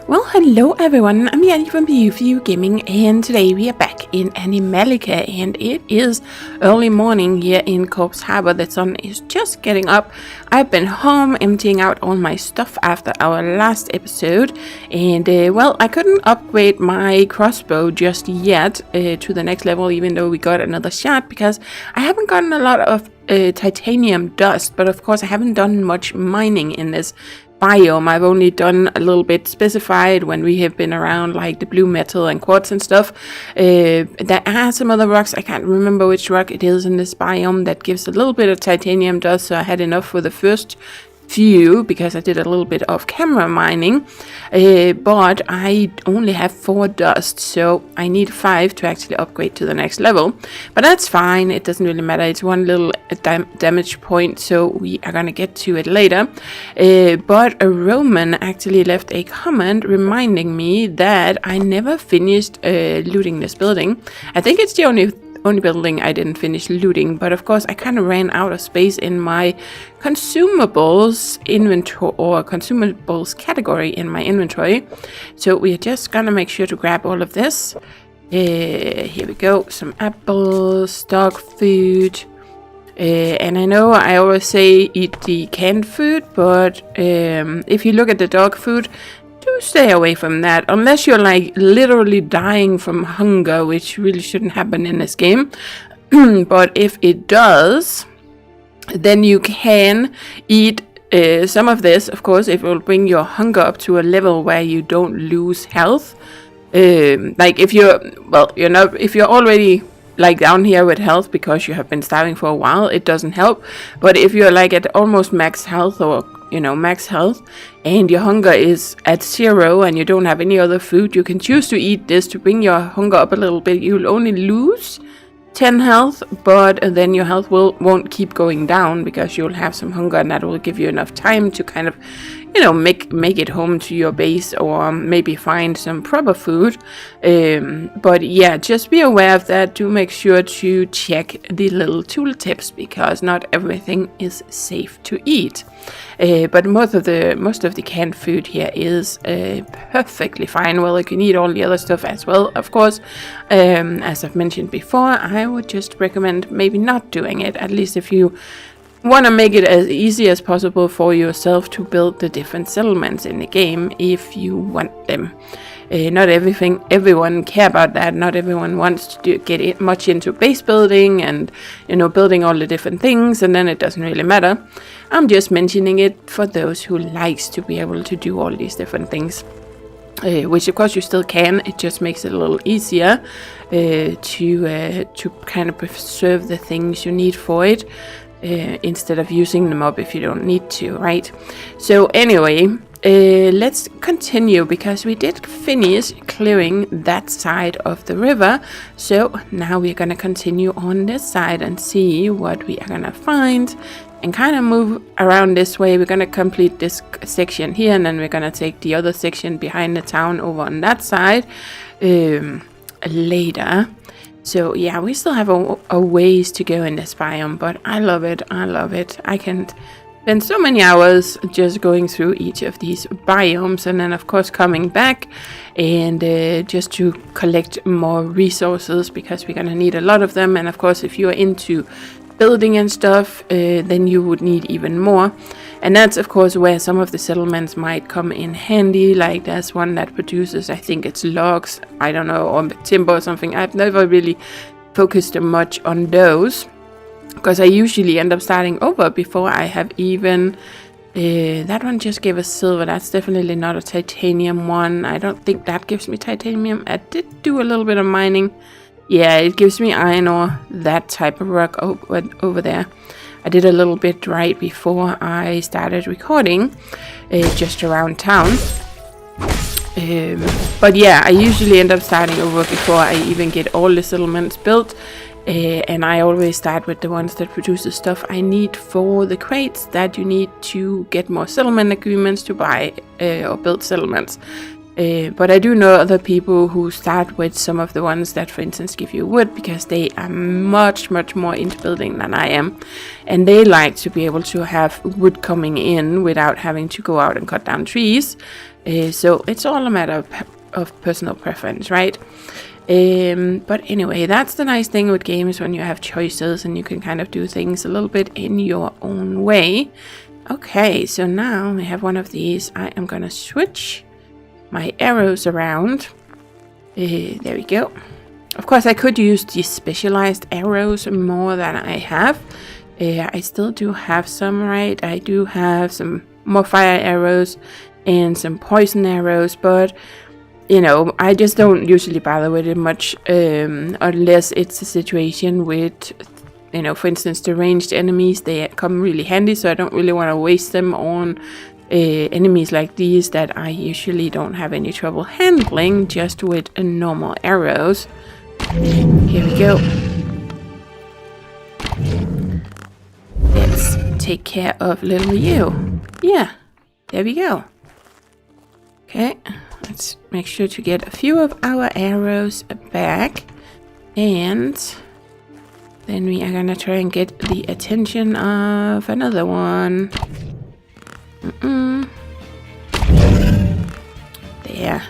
Well, hello everyone, I'm Yeti from View Gaming, and today we are back in Animallica, and it is early morning here in Corpse Harbor. The sun is just getting up. I've been home emptying out all my stuff after our last episode, and well, I couldn't upgrade my crossbow just yet to the next level, even though we got another shot, because I haven't gotten a lot of titanium dust, but of course I haven't done much mining in this biome. I've only done a little bit specified when we have been around, like the blue metal and quartz and stuff. There are some other rocks, I can't remember which rock it is in this biome, that gives a little bit of titanium dust, so I had enough for the first few because I did a little bit of camera mining, but I only have 4 dust, so I need 5 to actually upgrade to the next level. But that's fine, it doesn't really matter. It's one little damage point, so we are gonna get to it later. But a Roman actually left a comment reminding me that I never finished looting this building. I think it's the only building I didn't finish looting, but of course I kind of ran out of space in my consumables inventory, or consumables category in my inventory, so we are just gonna make sure to grab all of this. Here we go, some apples, dog food, and I know I always say eat the canned food, but if you look at the dog food, do stay away from that, unless you're like literally dying from hunger, which really shouldn't happen in this game. But if it does, then you can eat some of this, of course, if it will bring your hunger up to a level where you don't lose health. Like if you're, well, you're not, if you're already like down here with health because you have been starving for a while, it doesn't help. But if you're like at almost max health, or max health, and your hunger is at 0 and you don't have any other food, you can choose to eat this to bring your hunger up a little bit. You'll only lose 10 health, but then your health won't keep going down because you'll have some hunger, and that will give you enough time to kind of make it home to your base, or maybe find some proper food. But yeah, just be aware of that. Do make sure to check the little tooltips, because not everything is safe to eat. But most of the canned food here is perfectly fine. Well, you can eat all the other stuff as well, of course. As I've mentioned before, I would just recommend maybe not doing it, at least if you want to make it as easy as possible for yourself to build the different settlements in the game, if you want them. Not everyone care about that. Not everyone wants to get much into base building and building all the different things, and then it doesn't really matter. I'm just mentioning it for those who likes to be able to do all these different things, which of course you still can. It just makes it a little easier to kind of preserve the things you need for it, instead of using them up if you don't need to, right? So anyway, let's continue, because we did finish clearing that side of the river. So now we're gonna continue on this side and see what we are gonna find, and kind of move around this way. We're gonna complete this section here, and then we're gonna take the other section behind the town over on that side later. So yeah, we still have a ways to go in this biome, but I love it. I can spend so many hours just going through each of these biomes, and then of course coming back and just to collect more resources, because we're gonna need a lot of them. And of course, if you are into building and stuff, then you would need even more. And that's of course where some of the settlements might come in handy. Like there's one that produces, I think it's logs, I don't know, or timber or something. I've never really focused much on those, because I usually end up starting over before I have even that one just gave us silver. That's definitely not a titanium one. I don't think that gives me titanium. I did do a little bit of mining. Yeah, it gives me iron ore, that type of rock over there. I did a little bit right before I started recording, just around town. But yeah, I usually end up starting over before I even get all the settlements built. And I always start with the ones that produce the stuff I need for the crates that you need to get more settlement agreements to buy or build settlements. But I do know other people who start with some of the ones that, for instance, give you wood, because they are much more into building than I am, and they like to be able to have wood coming in without having to go out and cut down trees. So it's all a matter of personal preference, right? But anyway, that's the nice thing with games when you have choices and you can kind of do things a little bit in your own way. Okay, so now we have one of these. I am gonna switch my arrows around. There we go. Of course, I could use the specialized arrows more than I have. I still do have some, right? I do have some more fire arrows and some poison arrows, but you know, I just don't usually bother with it much unless it's a situation with, you know, for instance, the ranged enemies. They come really handy, so I don't really want to waste them on enemies like these that I usually don't have any trouble handling just with normal arrows. Here we go. Let's take care of little you. Yeah, there we go. Okay, let's make sure to get a few of our arrows back. And then we are gonna try and get the attention of another one. There.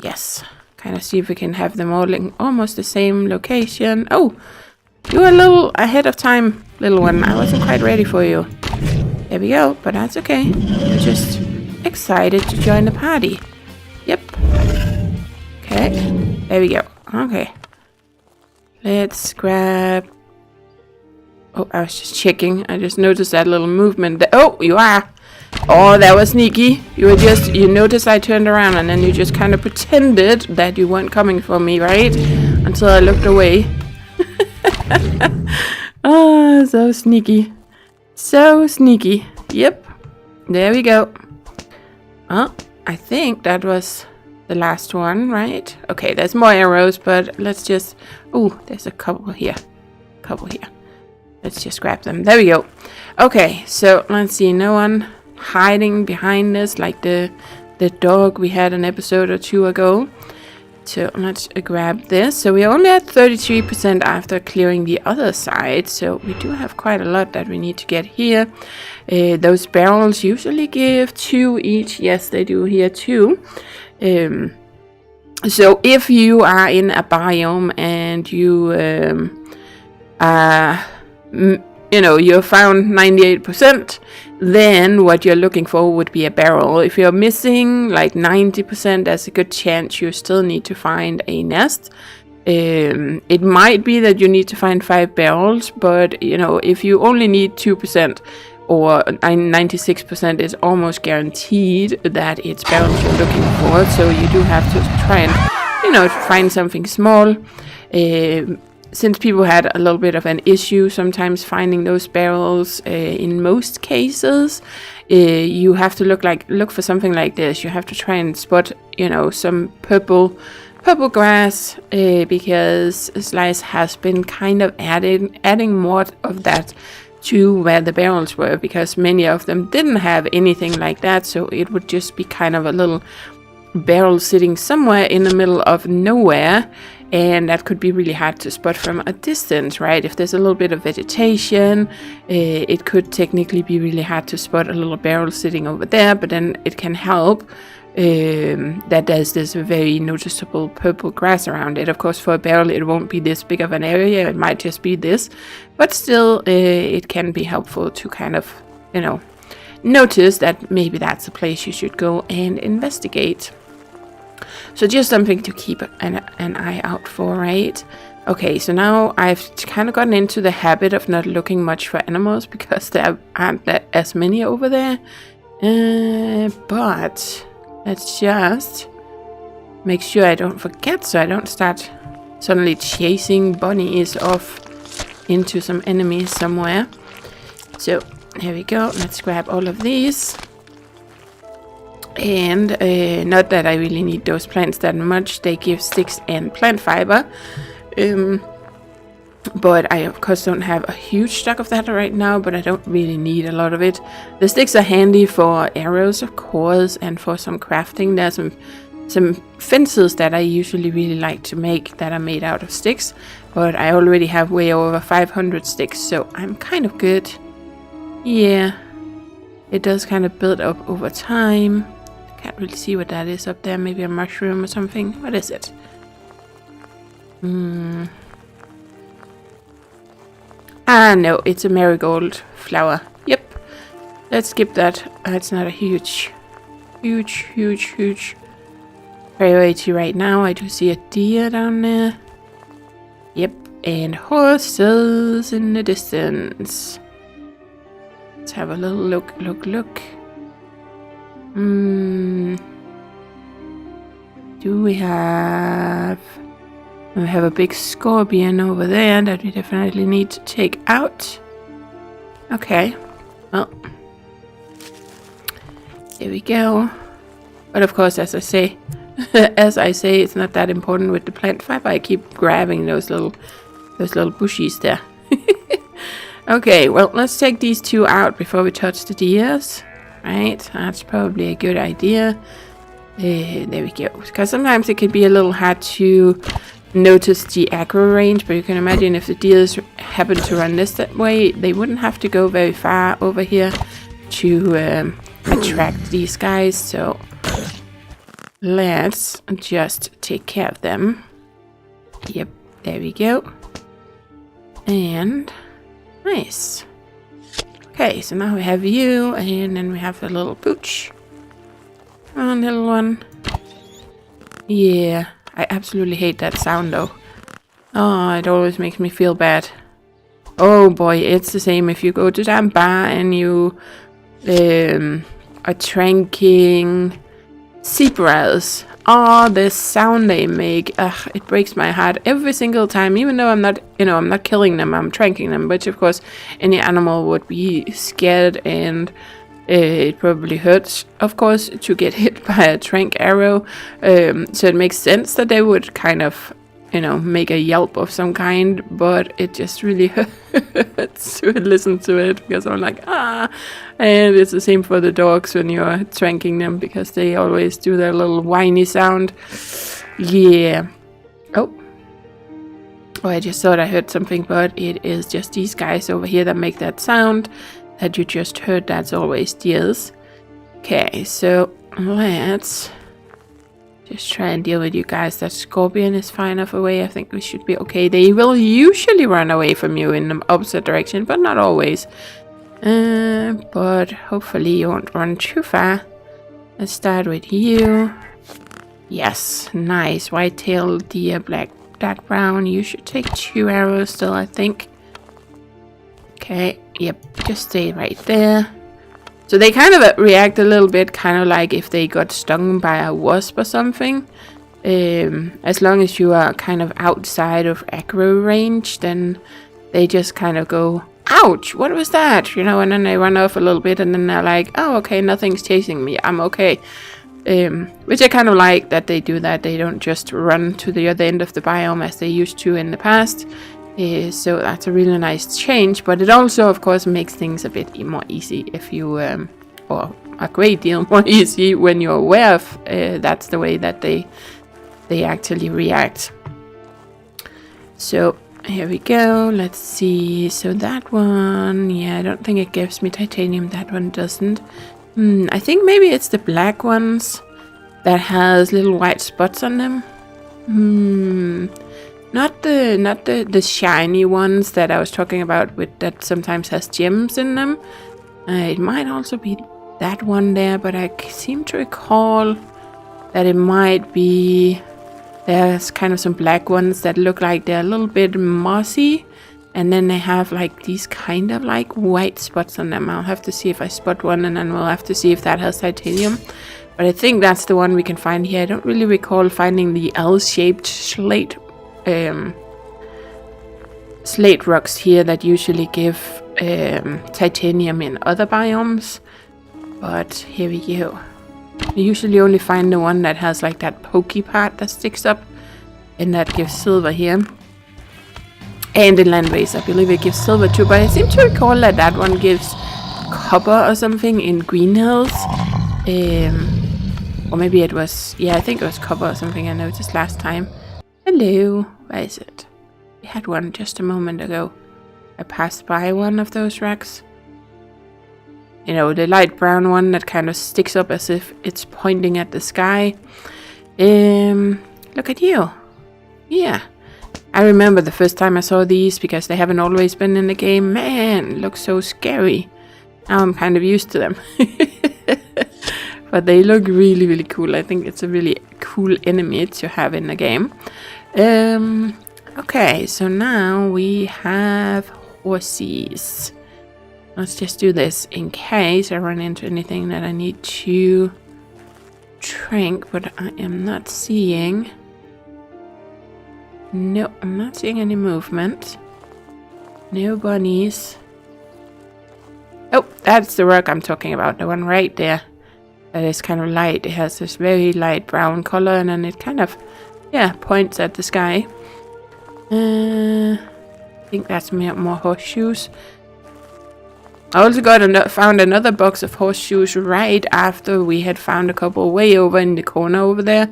Yes. Kind of see if we can have them all in almost the same location. Oh, you're a little ahead of time, little one. I wasn't quite ready for you. There we go, but that's okay. You're just excited to join the party. Yep. Okay, there we go. Okay. Let's grab... Oh, I was just checking. I just noticed that little movement. Oh, you are. Oh, that was sneaky. You noticed I turned around and then you just kind of pretended that you weren't coming for me, right? Until I looked away. Oh, so sneaky. So sneaky. Yep. There we go. Oh, I think that was the last one, right? Okay, there's more arrows, but let's just... Oh, there's a couple here. Let's just grab them. There we go. Okay, so let's see. No one hiding behind us like the dog we had an episode or two ago. So let's grab this. So we only at 33% after clearing the other side. So we do have quite a lot that we need to get here. Those barrels usually give 2 each. Yes, they do here too. So if you are in a biome and you you're found 98%, then what you're looking for would be a barrel. If you're missing like 90%, there's a good chance you still need to find a nest. It might be that you need to find 5 barrels, but you know, if you only need 2% or 96%, it's almost guaranteed that it's barrels you're looking for. So you do have to try and, find something small. Since people had a little bit of an issue sometimes finding those barrels, in most cases, you have to look for something like this. You have to try and spot, some purple grass, because Slice has been kind of adding more of that to where the barrels were, because many of them didn't have anything like that. So it would just be kind of a little barrel sitting somewhere in the middle of nowhere. And that could be really hard to spot from a distance, right? If there's a little bit of vegetation, it could technically be really hard to spot a little barrel sitting over there, but then it can help that there's this very noticeable purple grass around it. Of course, for a barrel, it won't be this big of an area. It might just be this, but still, it can be helpful to kind of, notice that maybe that's a place you should go and investigate. So just something to keep an eye out for, right? Okay, so now I've kind of gotten into the habit of not looking much for animals because there aren't as many over there. But let's just make sure I don't forget so I don't start suddenly chasing bunnies off into some enemies somewhere. So here we go. Let's grab all of these. And not that I really need those plants that much. They give sticks and plant fiber. But I of course don't have a huge stock of that right now, but I don't really need a lot of it. The sticks are handy for arrows, of course, and for some crafting. There's some fences that I usually really like to make that are made out of sticks, but I already have way over 500 sticks, so I'm kind of good. Yeah, it does kind of build up over time. Can't really see what that is up there. Maybe a mushroom or something. What is it? Ah, no, it's a marigold flower. Yep. Let's skip that. That's not a huge priority right now. I do see a deer down there. Yep, and horses in the distance. Let's have a little look. Do we have... We have a big scorpion over there that we definitely need to take out. Okay, well, there we go. But of course, as I say, it's not that important with the plant fiber. I keep grabbing those little bushies there. Okay, well, let's take these two out before we touch the deers. Right, that's probably a good idea. There we go. Because sometimes it can be a little hard to notice the aggro range, but you can imagine if the deers happen to run that way, they wouldn't have to go very far over here to attract these guys. So let's just take care of them. Yep, there we go. And nice. Okay, so now we have you, and then we have the little pooch. Come on, little one. Yeah, I absolutely hate that sound though. Oh, it always makes me feel bad. Oh boy, it's the same if you go to that bar and you are drinking zebras. Oh, the sound they make. Ugh, it breaks my heart every single time, even though I'm not, I'm not killing them, I'm tranking them, which of course any animal would be scared, and it probably hurts, of course, to get hit by a trank arrow. So it makes sense that they would kind of, make a yelp of some kind, but it just really hurts to listen to it, because I'm like, ah. And it's the same for the dogs when you're tranking them, because they always do their little whiny sound. Yeah. Oh, I just thought I heard something, but it is just these guys over here that make that sound that you just heard. That's always deers. Okay, so let's just try and deal with you guys. That scorpion is far enough away. I think we should be okay. They will usually run away from you in the opposite direction, but not always. But hopefully you won't run too far. Let's start with you. Yes, nice. White-tailed deer, dark brown. You should take 2 arrows still, I think. Okay, yep, just stay right there. So they kind of react a little bit, kind of like if they got stung by a wasp or something. As long as you are kind of outside of aggro range, then they just kind of go, ouch, what was that? And then they run off a little bit, and then they're like, oh, okay, nothing's chasing me, I'm okay. Which I kind of like that they do that. They don't just run to the other end of the biome as they used to in the past. So that's a really nice change, but it also, of course, makes things a bit more easy if you, or a great deal more easy when you're aware of that's the way that they actually react. So here we go. Let's see. So that one, yeah, I don't think it gives me titanium. That one doesn't. I think maybe it's the black ones that has little white spots on them. Not the shiny ones that I was talking about, with that sometimes has gems in them. It might also be that one there, but I seem to recall that it might be, there's kind of some black ones that look like they're a little bit mossy, and then they have like these kind of like white spots on them. I'll have to see if I spot one, and then we'll have to see if that has titanium. But I think that's the one we can find here. I don't really recall finding the L-shaped slate rocks here that usually give titanium in other biomes, but here we go. You usually only find the one that has like that pokey part that sticks up, and that gives silver here. And in Landways, I believe it gives silver too, but I seem to recall that that one gives copper or something in Green Hills. Or maybe it was, yeah, I think it was copper or something I noticed last time. Hello, where is it? We had one just a moment ago. I passed by one of those racks. you know, the light brown one that kind of sticks up as if it's pointing at the sky. Look at you. Yeah. I remember the first time I saw these because they haven't always been in the game. Man, looks so scary. Now I'm kind of used to them. But they look really, really cool. I think it's a really cool enemy to have in the game. Okay, so now we have horses. Let's just do this in case I run into anything that I need to trank, but I am not seeing. No, I'm not seeing any movement. No bunnies. Oh, that's the rock I'm talking about. The one right there. That is kind of light. It has this very light brown color, and then it kind of, yeah, points at the sky. I think that's more horseshoes. I also found another box of horseshoes right after we had found a couple way over in the corner over there.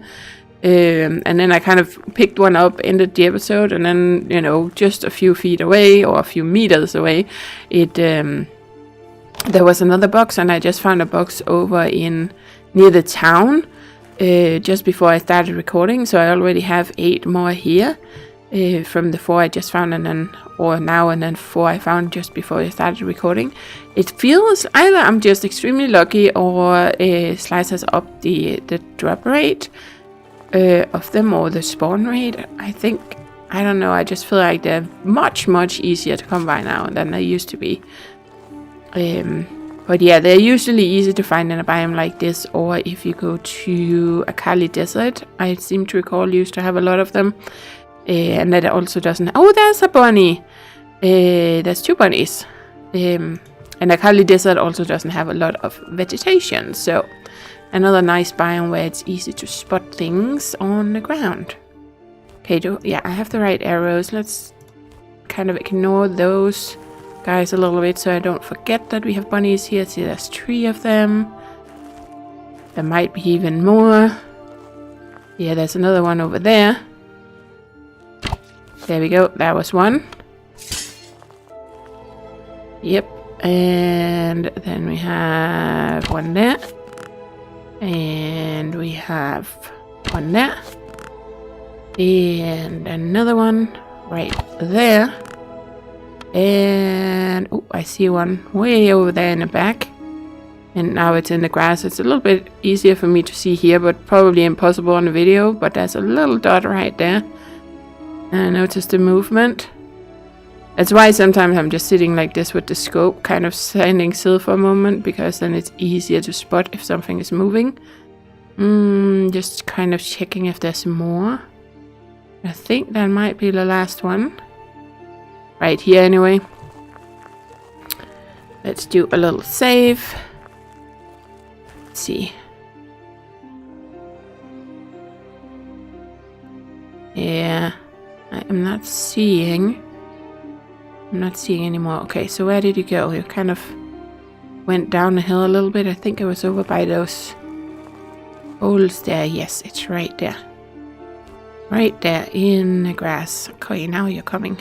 And then I kind of picked one up, ended the episode, and then, you know, just a few feet away or a few meters away, there was another box, and I just found a box over near the town just before I started recording. So I already have 8 more here from the 4 I just found, and then 4 I found just before I started recording. It feels either I'm just extremely lucky or slices up the drop rate of them, or the spawn rate. I don't know, I just feel like they're much easier to come by now than they used to be. But yeah, they're usually easy to find in a biome like this, or if you go to a Kali desert. I seem to recall used to have a lot of them. And that also doesn't... Oh, there's a bunny! There's 2 bunnies. And a Kali desert also doesn't have a lot of vegetation, so another nice biome where it's easy to spot things on the ground. Okay, yeah, I have the right arrows. Let's kind of ignore those guys a little bit so I don't forget that we have bunnies here. See, there's 3 of them. There might be even more. Yeah, there's another one over there. There we go. That was one. Yep. And then we have one there. And we have one there. And another one right there. And oh, I see one way over there in the back. And now it's in the grass. It's a little bit easier for me to see here, but probably impossible on the video. But there's a little dot right there. And I noticed the movement. That's why sometimes I'm just sitting like this with the scope, kind of standing still for a moment, because then it's easier to spot if something is moving. Just kind of checking if there's more. I think that might be the last one. Right here anyway. Let's do a little save. Let's see. Yeah, I am not seeing. I'm not seeing anymore. Okay, so where did you go? You kind of went down the hill a little bit. I think it was over by those holes there. Yes, it's right there. Right there in the grass. Okay, now you're coming.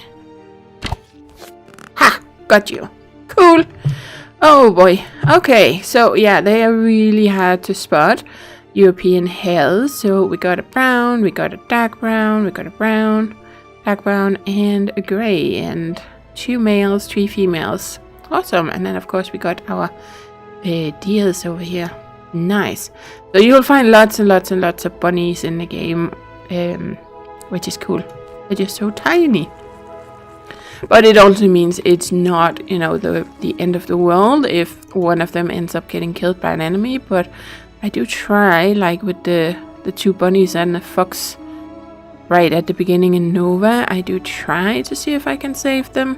Ha! Got you. Cool. Oh boy. Okay, so yeah, they are really hard to spot. European hares. So we got a brown, we got a dark brown, we got a brown, dark brown, and a gray. And 2 males, 3 females. Awesome. And then of course we got our deers over here. Nice. So you'll find lots and lots and lots of bunnies in the game, which is cool. They're just so tiny. But it also means it's not, you know, the end of the world if one of them ends up getting killed by an enemy. But I do try, like with the 2 bunnies and the fox right at the beginning in Nova, I do try to see if I can save them.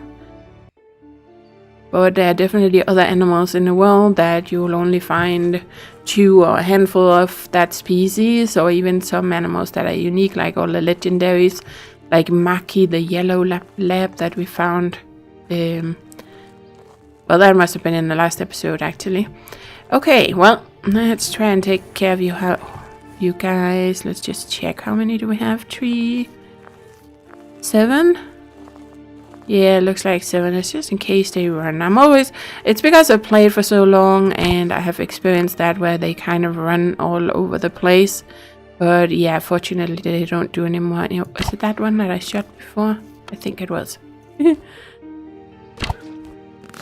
But there are definitely other animals in the world that you'll only find 2 or a handful of that species, or even some animals that are unique, like all the legendaries, like Maki, the yellow lab that we found. Well, that must have been in the last episode, actually. Okay, well, let's try and take care of you guys. Let's just check. How many do we have? 3, 7? Yeah, it looks like 7. It's just in case they run. It's because I've played for so long and I have experienced that where they kind of run all over the place. But yeah, fortunately they don't do anymore. You know, is it that one that I shot before? I think it was.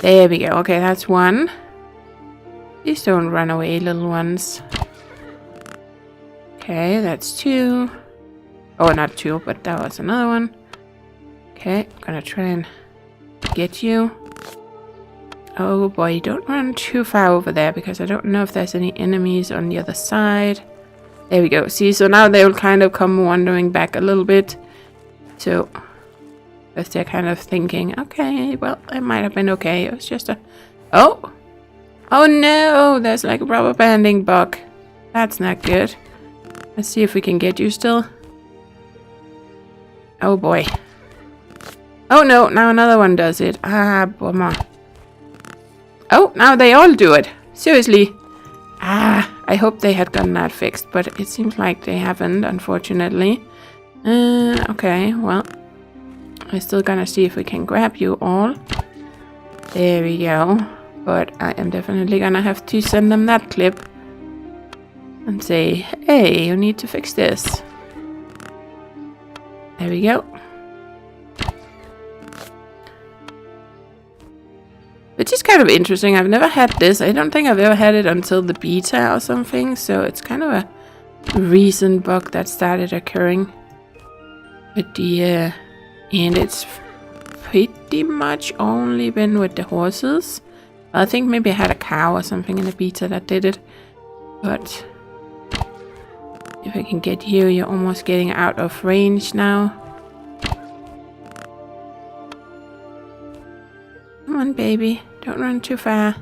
There we go. Okay, that's one. Please don't run away, little ones. Okay, that's 2. Oh, not 2, but that was another one. Okay, I'm gonna try and get you. Oh boy, don't run too far over there because I don't know if there's any enemies on the other side. There we go. See, so now they will kind of come wandering back a little bit. So, as they're kind of thinking, okay, well, it might have been okay. It was just a... Oh! Oh no! There's like a rubber banding bug. That's not good. Let's see if we can get you still. Oh boy. Oh no, now another one does it. Ah, bummer. Oh, now they all do it. Seriously. Ah, I hope they had gotten that fixed, but it seems like they haven't, unfortunately. Okay, well. We're still gonna see if we can grab you all. There we go. But I am definitely gonna have to send them that clip. And say, hey, you need to fix this. There we go. Which is kind of interesting. I've never had this. I don't think I've ever had it until the beta or something. So it's kind of a recent bug that started occurring. But yeah. And it's pretty much only been with the horses. I think maybe I had a cow or something in the beta that did it. But if I can get you, you're almost getting out of range now. Come on, baby. Don't run too far.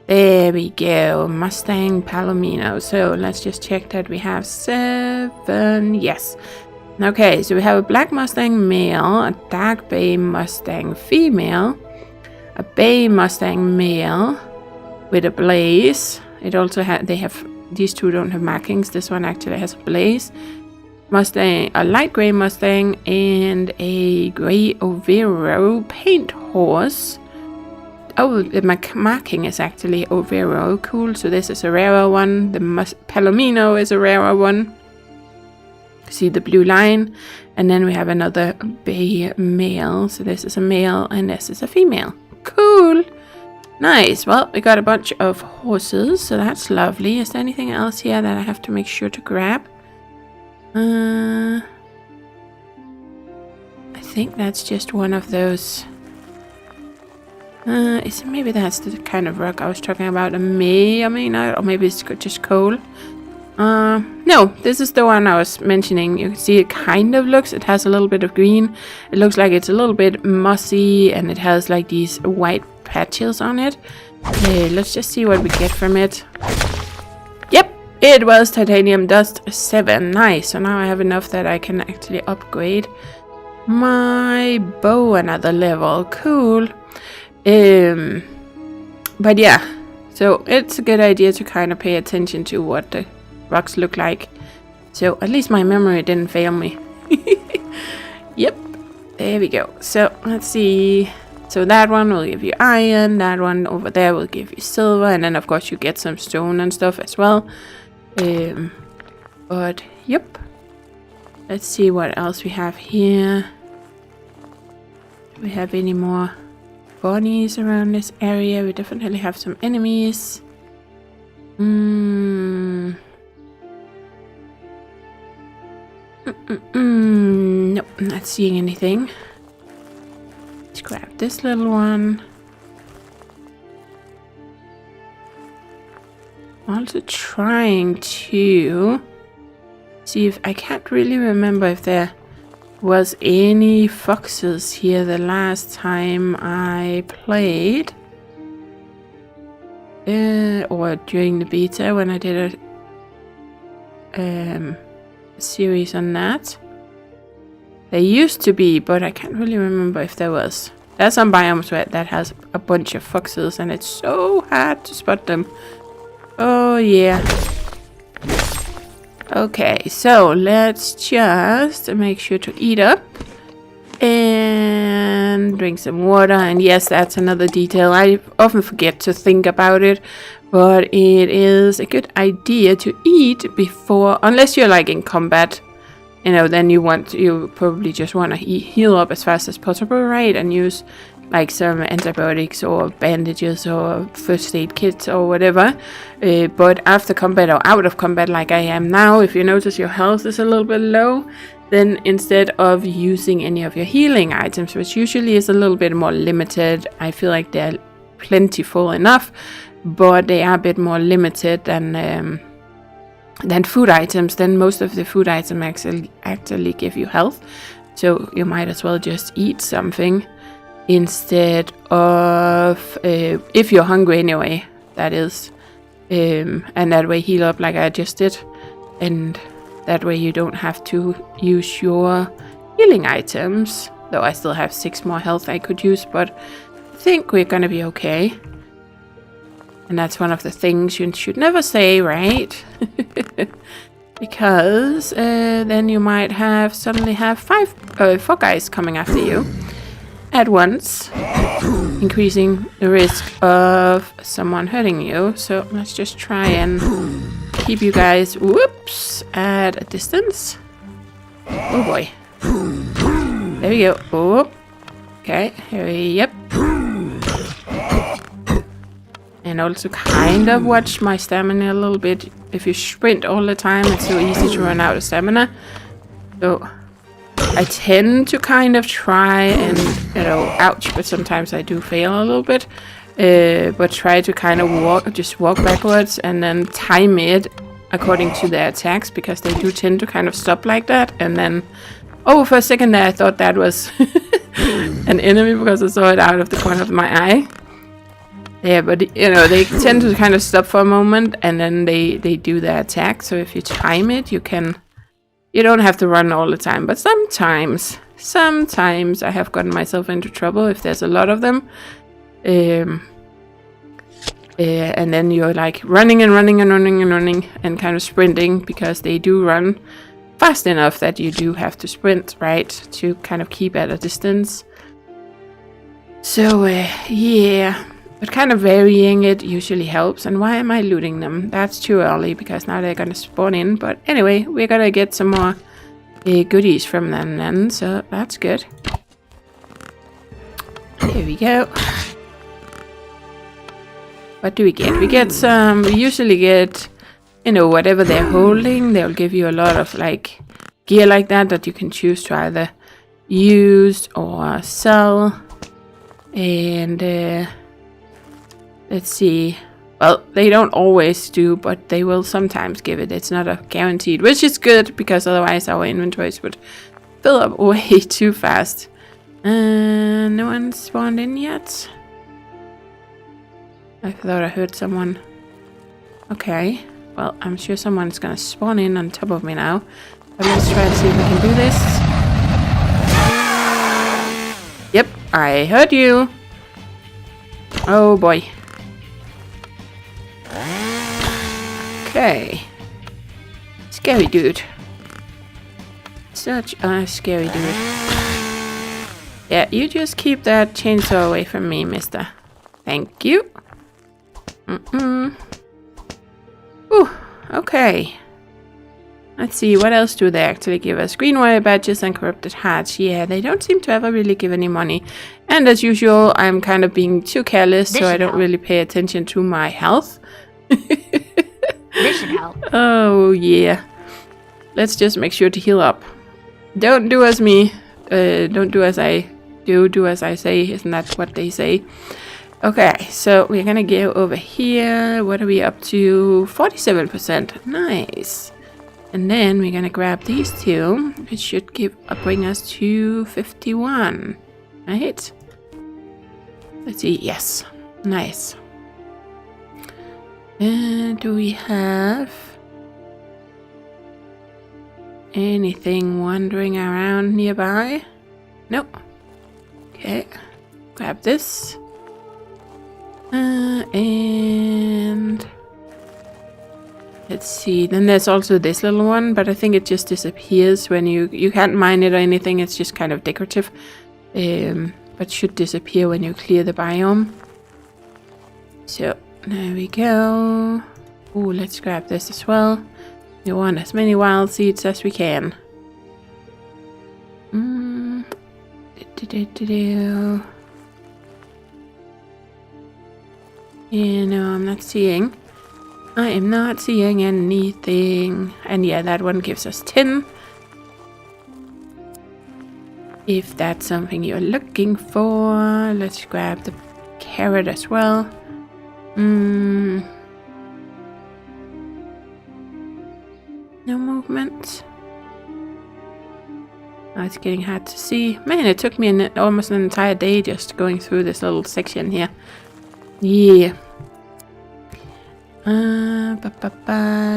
There we go. Mustang Palomino. So let's just check that we have 7. Yes. Okay, so we have a black Mustang male, a dark bay Mustang female, a bay Mustang male with a blaze. It also these two don't have markings. This one actually has a blaze. Mustang, a light gray Mustang, and a gray Overo paint horse. Oh, the marking is actually Overo. Cool. So this is a rarer one. The Palomino is a rarer one. See the blue line. And then we have another bay male. So this is a male and this is a female. Cool. Nice. Well, we got a bunch of horses. So that's lovely. Is there anything else here that I have to make sure to grab? I think that's just one of those. Maybe that's the kind of rock I was talking about. It may or may not, or maybe it's just coal. No, this is the one I was mentioning. You can see it kind of looks, it has a little bit of green. It looks like it's a little bit mossy and it has like these white patches on it. Okay, let's just see what we get from it. Yep, it was titanium dust 7. Nice, so now I have enough that I can actually upgrade my bow another level. Cool. But yeah, so it's a good idea to kind of pay attention to what the rocks look like. So at least my memory didn't fail me. Yep, there we go. So let's see. So that one will give you iron, that one over there will give you silver, and then of course you get some stone and stuff as well. But yep, let's see what else we have here. Do we have any more bunnies around this area? We definitely have some enemies. Nope, not seeing anything. Let's grab this little one. Also trying to see if I can't really remember if there was any foxes here the last time I played. Or during the beta when I did a series on that. There used to be, but I can't really remember if there was. There's some biomes where that has a bunch of foxes and it's so hard to spot them. Oh yeah. Okay, so let's just make sure to eat up. And drink some water. And yes, that's another detail. I often forget to think about it. But it is a good idea to eat before, unless you're like in combat. You know, then you probably just want to heal up as fast as possible, right? And use like some antibiotics or bandages or first aid kits or whatever. But after combat or out of combat like I am now, if you notice your health is a little bit low, then instead of using any of your healing items, which usually is a little bit more limited, I feel like they're plentiful enough, but they are a bit more limited than food items. Then most of the food items actually give you health, so you might as well just eat something instead of if you're hungry anyway, that is, and that way heal up like I just did, and that way you don't have to use your healing items, though I still have 6 more health I could use, but I think we're gonna be okay. And that's one of the things you should never say, right? Because then you might suddenly have 4 guys coming after you at once, increasing the risk of someone hurting you. So let's just try and keep you guys, at a distance. Oh boy. There we go. Oh. Okay, yep. And also kind of watch my stamina a little bit. If you sprint all the time, it's so easy to run out of stamina. So I tend to kind of try and, ouch, but sometimes I do fail a little bit. But try to kind of walk backwards and then time it according to their attacks, because they do tend to kind of stop like that. And then, for a second there I thought that was an enemy because I saw it out of the corner of my eye. Yeah, but they tend to kind of stop for a moment and then they do their attack. So if you time it, you don't have to run all the time. But sometimes I have gotten myself into trouble if there's a lot of them. And then you're like running and kind of sprinting, because they do run fast enough that you do have to sprint, right? To kind of keep at a distance. So, yeah. But kind of varying it usually helps. And why am I looting them? That's too early, because now they're gonna spawn in. But anyway, we're gonna get some more goodies from them then, so that's good. Here we go. What do we get? We usually get, whatever they're holding. They'll give you a lot of like gear like that you can choose to either use or sell. And let's see. Well, they don't always do, but they will sometimes give it. It's not a guaranteed, which is good, because otherwise our inventories would fill up way too fast. No one spawned in yet. I thought I heard someone. Okay. Well, I'm sure someone's gonna spawn in on top of me now. But let's try to see if we can do this. Yep, I heard you. Oh boy. Okay. Scary dude. Such a scary dude. Yeah, you just keep that chainsaw away from me, mister. Thank you. Ooh, okay. Let's see, what else do they actually give us? Green wire badges and corrupted hearts. Yeah, they don't seem to ever really give any money. And as usual, I'm kind of being too careless, so I don't really pay attention to my health. This should help. Oh, yeah. Let's just make sure to heal up. Don't do as me. Don't do as I do. Do as I say. Isn't that what they say? Okay, so we're gonna go over here. What are we up to? 47%. Nice. And then we're gonna grab these two. It should bring us to 51. Right? Let's see. Yes. Nice. And do we have anything wandering around nearby? Nope. Okay. Grab this. And Let's see. Then there's also this little one, but I think it just disappears when you can't mine it or anything. It's just kind of decorative. But should disappear when you clear the biome. So, there we go. Ooh, let's grab this as well. We want as many wild seeds as we can. Yeah, no, I'm not seeing. I am not seeing anything. And yeah, that one gives us 10. If that's something you're looking for, let's grab the carrot as well. No movement. Oh, it's getting hard to see. Man, it took me almost an entire day just going through this little section here. Yeah.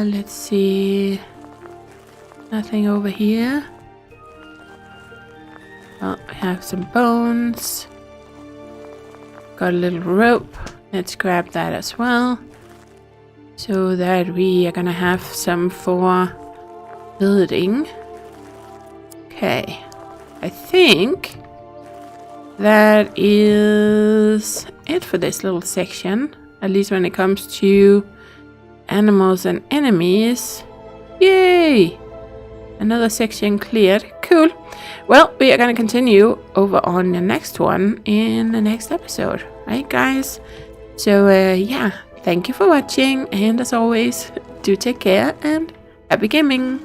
Let's see. Nothing over here. Oh, I have some bones. Got a little rope. Let's grab that as well. So that we are gonna have some for building. Okay. I think that is it for this little section. At least when it comes to animals and enemies. Yay! Another section cleared. Cool. Well, we are going to continue over on the next one in the next episode. Right, guys? So, yeah. Thank you for watching. And as always, do take care and happy gaming.